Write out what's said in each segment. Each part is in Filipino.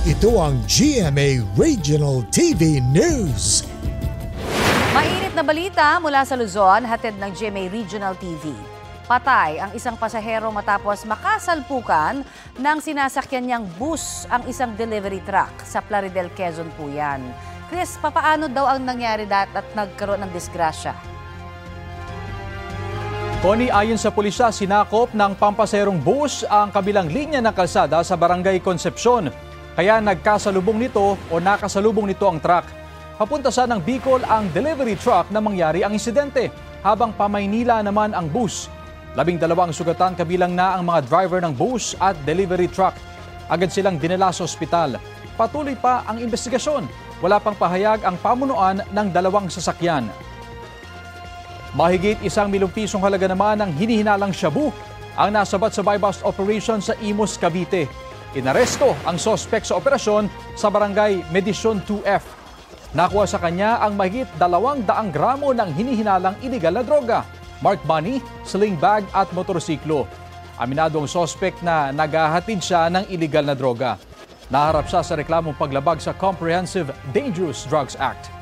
Ito ang GMA Regional TV News. Mainit na balita mula sa Luzon, hatid ng GMA Regional TV. Patay ang isang pasahero matapos makasalpukan ng sinasakyan niyang bus ang isang delivery truck sa Plaridel, Quezon po yan. Chris, papaano daw ang nangyari at nagkaroon ng disgrasya? Tony, ayon sa pulisya, sinakop ng pampaserong bus ang kabilang linya ng kalsada sa Barangay Concepcion. Kaya nakasalubong nito ang truck. Papunta sa ng Bicol ang delivery truck na mangyari ang insidente, habang pamaynila naman ang bus. 12 ang sugatan, kabilang na ang mga driver ng bus at delivery truck. Agad silang dinala sa ospital. Patuloy pa ang investigasyon. Wala pang pahayag ang pamunuan ng dalawang sasakyan. Mahigit 1 milyong pisong halaga naman ang hinihinalang shabu ang nasabat sa buy-bust operation sa Imus, Cavite. Inaresto ang sospek sa operasyon sa barangay Medisyon 2F. Nakuha sa kanya ang mahigit 200 gramo ng hinihinalang iligal na droga, marked money, sling bag at motorsiklo. Aminado ang sospek na naghahatid siya ng iligal na droga. Naharap siya sa reklamong paglabag sa Comprehensive Dangerous Drugs Act.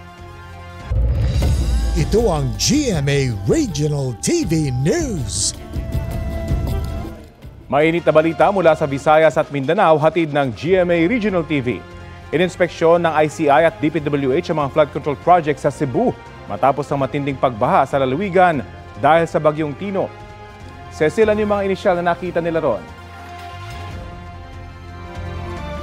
Ito ang GMA Regional TV News. Mainit na balita mula sa Visayas at Mindanao, hatid ng GMA Regional TV. Ininspeksyon ng ICI at DPWH ang mga flood control projects sa Cebu matapos ang matinding pagbaha sa lalawigan dahil sa bagyong Tino. Cecil, ano yung mga inisyal na nakita nila ron?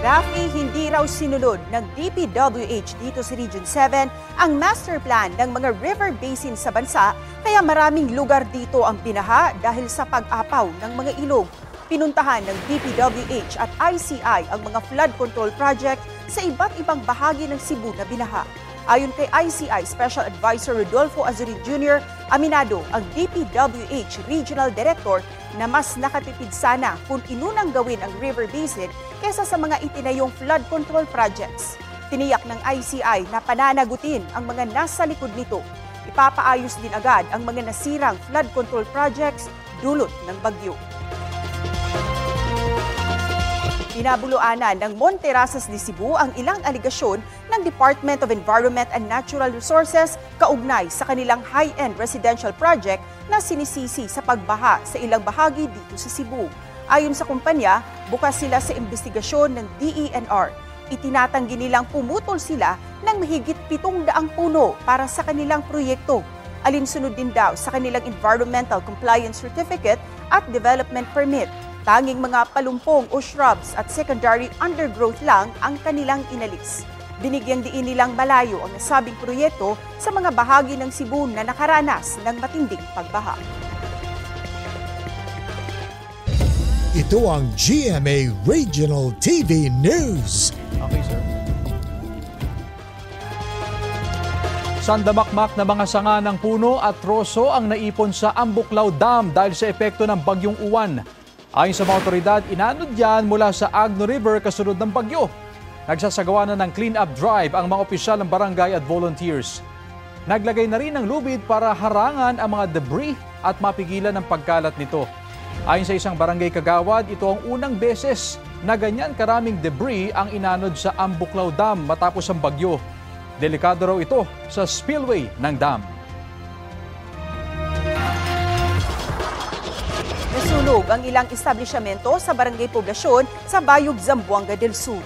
Rafi, hindi raw sinunod ng DPWH dito sa Region 7 ang master plan ng mga river basin sa bansa, kaya maraming lugar dito ang binaha dahil sa pag-apaw ng mga ilog. Pinuntahan ng DPWH at ICI ang mga flood control project sa iba't ibang bahagi ng Cebu na binaha. Ayon kay ICI Special Advisor Rodolfo Azurin Jr., aminado ang DPWH Regional Director na mas nakatipid sana kung inunang gawin ang river basin kesa sa mga itinayong flood control projects. Tiniyak ng ICI na pananagutin ang mga nasa likod nito. Ipapaayos din agad ang mga nasirang flood control projects dulot ng bagyo. Pinabuluanan ng Monterasas de Cebu ang ilang aligasyon ng Department of Environment and Natural Resources kaugnay sa kanilang high-end residential project na sinisisi sa pagbaha sa ilang bahagi dito sa Cebu. Ayon sa kumpanya, bukas sila sa investigasyon ng DENR. Itinatanggi nilang pumutol sila ng mahigit 700 puno para sa kanilang proyekto. Alinsunod din daw sa kanilang Environmental Compliance Certificate at Development Permit. Tanging mga palumpong o shrubs at secondary undergrowth lang ang kanilang inalis. Binigyang diin nilang malayo ang nasabing proyekto sa mga bahagi ng Cebu na nakaranas ng matinding pagbaha. Ito ang GMA Regional TV News. Okay, sir. Sandamakmak na mga sanga ng puno at troso ang naipon sa Ambuklao Dam dahil sa epekto ng bagyong Uwan. Ayon sa mga otoridad, inanod yan mula sa Agno River kasunod ng bagyo. Nagsasagawa na ng clean-up drive ang mga opisyal ng barangay at volunteers. Naglagay na rin ng lubid para harangan ang mga debris at mapigilan ang pagkalat nito. Ayon sa isang barangay kagawad, ito ang unang beses na ganyan karaming debris ang inanod sa Ambuklao Dam matapos ang bagyo. Delikado raw ito sa spillway ng dam. Nasunog ang ilang establishmento sa barangay poblasyon sa Bayog, Zamboanga del Sur.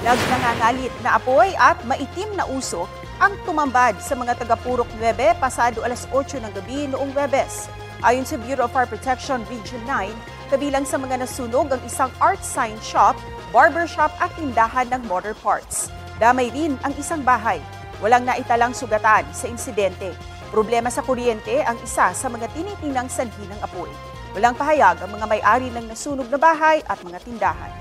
Nagngangalit na apoy at maitim na usok ang tumambad sa mga taga-Purok 9 pasado alas 8 ng gabi noong Huwebes. Ayon sa Bureau of Fire Protection Region 9, kabilang sa mga nasunog ang isang art sign shop, barbershop at tindahan ng motor parts. Damay rin ang isang bahay. Walang naitalang sugatan sa insidente. Problema sa kuryente ang isa sa mga tinitinang sanhi ng apoy. Walang pahayag ang mga may-ari ng nasunog na bahay at mga tindahan.